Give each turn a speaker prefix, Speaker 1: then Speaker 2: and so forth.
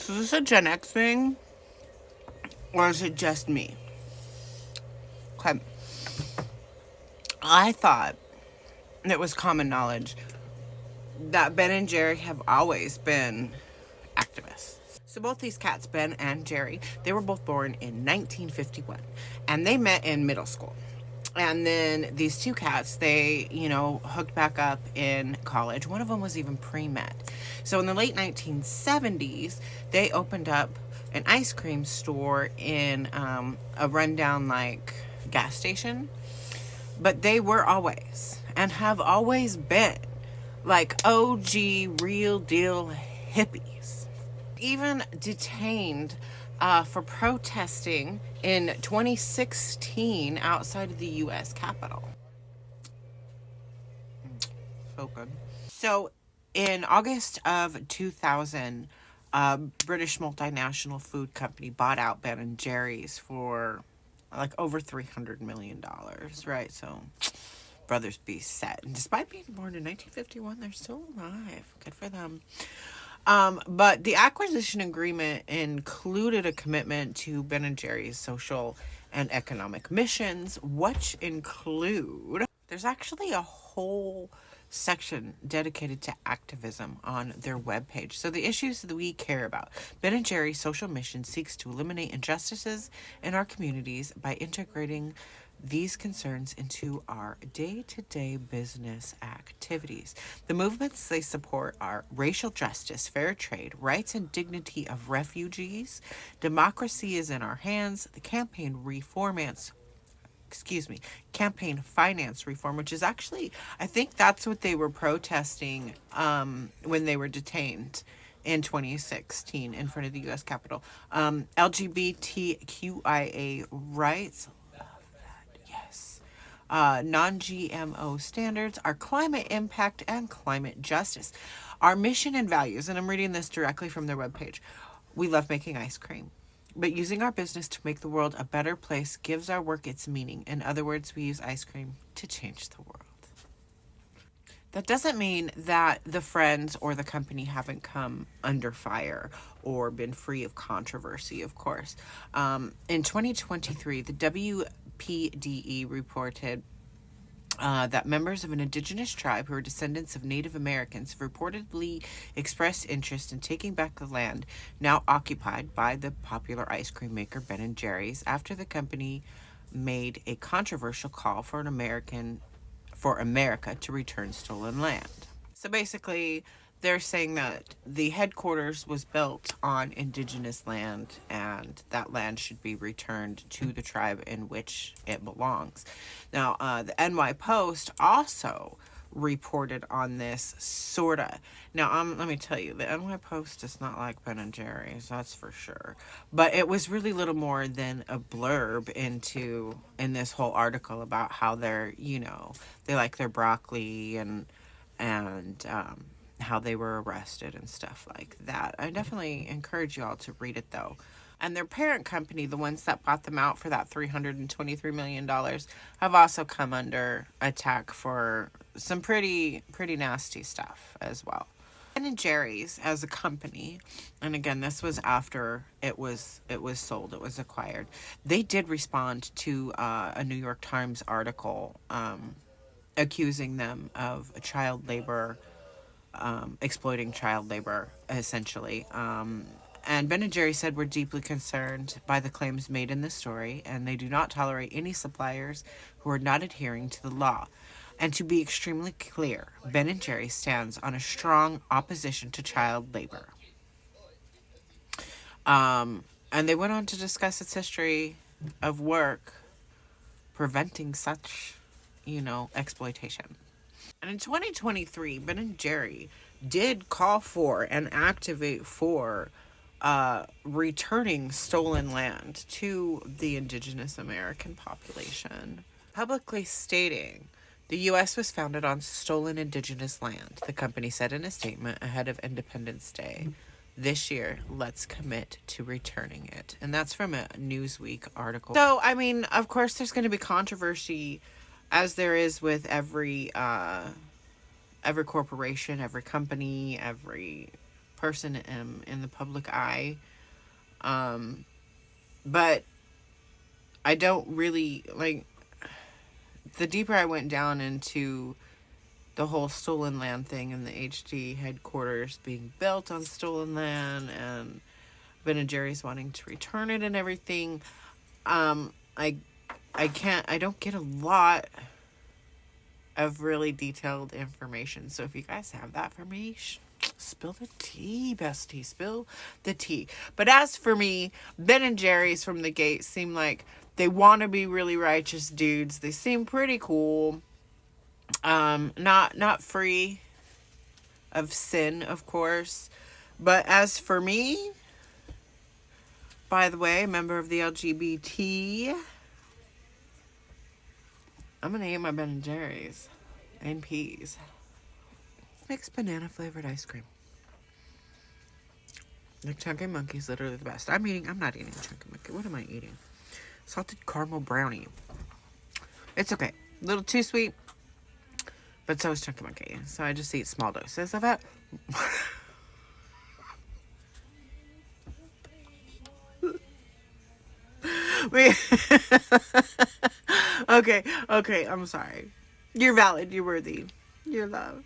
Speaker 1: So is this a Gen X thing? Or is it just me? Okay. I thought it was common knowledge that Ben and Jerry have always been activists. So both these cats, Ben and Jerry, they were both born in 1951, and they met in middle school. And then these two cats, they, hooked back up in college. One of them was even pre-med. So in the late 1970s, they opened up an ice cream store in a rundown, like, gas station. But they were always, and have always been, like OG, real deal hippies. Even detained for protesting in 2016 outside of the U.S. Capitol. So good. So, in August of 2000, a British multinational food company bought out Ben and Jerry's for like over $300 million, right? So, brothers be set. And despite being born in 1951, they're still alive. Good for them. But the acquisition agreement included a commitment to Ben and Jerry's social and economic missions, which include, there's actually a whole section dedicated to activism on their webpage. So the issues that we care about. Ben and Jerry's social mission seeks to eliminate injustices in our communities by integrating these concerns into our day-to-day business activities. The movements they support are racial justice, fair trade, rights and dignity of refugees, democracy is in our hands, the campaign finance reform, which is actually, I think that's what they were protesting when they were detained in 2016 in front of the U.S. Capitol. LGBTQIA rights, non-GMO standards, our climate impact, and climate justice. Our mission and values, and I'm reading this directly from their webpage. We love making ice cream, but using our business to make the world a better place gives our work its meaning. In other words, we use ice cream to change the world. That doesn't mean that the friends or the company haven't come under fire or been free of controversy, of course. In 2023, the WPDE reported that members of an indigenous tribe who are descendants of Native Americans have reportedly expressed interest in taking back the land now occupied by the popular ice cream maker Ben and Jerry's after the company made a controversial call for America to return stolen land. So basically, they're saying that the headquarters was built on indigenous land and that land should be returned to the tribe in which it belongs. Now, the NY Post also reported on this, sorta. Now, let me tell you, the NY Post is not like Ben and Jerry's, that's for sure. But it was really little more than a blurb in this whole article about how they're, they like their broccoli and how they were arrested and stuff like that. I definitely encourage you all to read it, though. And their parent company, the ones that bought them out for that $323 million, have also come under attack for some pretty nasty stuff as well. And Jerry's as a company, and again, this was after it was sold, it was acquired. They did respond to a New York Times article accusing them of child labor, exploiting child labor, essentially. And Ben and Jerry said, we're deeply concerned by the claims made in this story, and they do not tolerate any suppliers who are not adhering to the law. And to be extremely clear, Ben and Jerry stands on a strong opposition to child labor. And they went on to discuss its history of work preventing such, exploitation. And in 2023, Ben and Jerry did call for and activate for returning stolen land to the indigenous American population, publicly stating, the U.S. was founded on stolen indigenous land, the company said in a statement ahead of Independence Day. This year, let's commit to returning it. And that's from a Newsweek article. So, of course, there's going to be controversy, as there is with every corporation, every company, every person am in the public eye. But I don't really, like, the deeper I went down into the whole stolen land thing and the HD headquarters being built on stolen land and Ben and Jerry's wanting to return it and everything, I don't get a lot of really detailed information. So if you guys have that for me, spill the tea, bestie. Spill the tea. But as for me, Ben and Jerry's from the gate seem like they want to be really righteous dudes. They seem pretty cool. Not free of sin, of course. But as for me, by the way, member of the LGBT, I'm gonna eat my Ben and Jerry's and peas. Mixed banana flavored ice cream. The Chunky Monkey's literally the best. I'm not eating Chunky Monkey. What am I eating? Salted caramel brownie. It's okay. A little too sweet, but so is Chunky Monkey. So I just eat small doses of it. Wait. Okay, I'm sorry. You're valid, you're worthy, you're loved.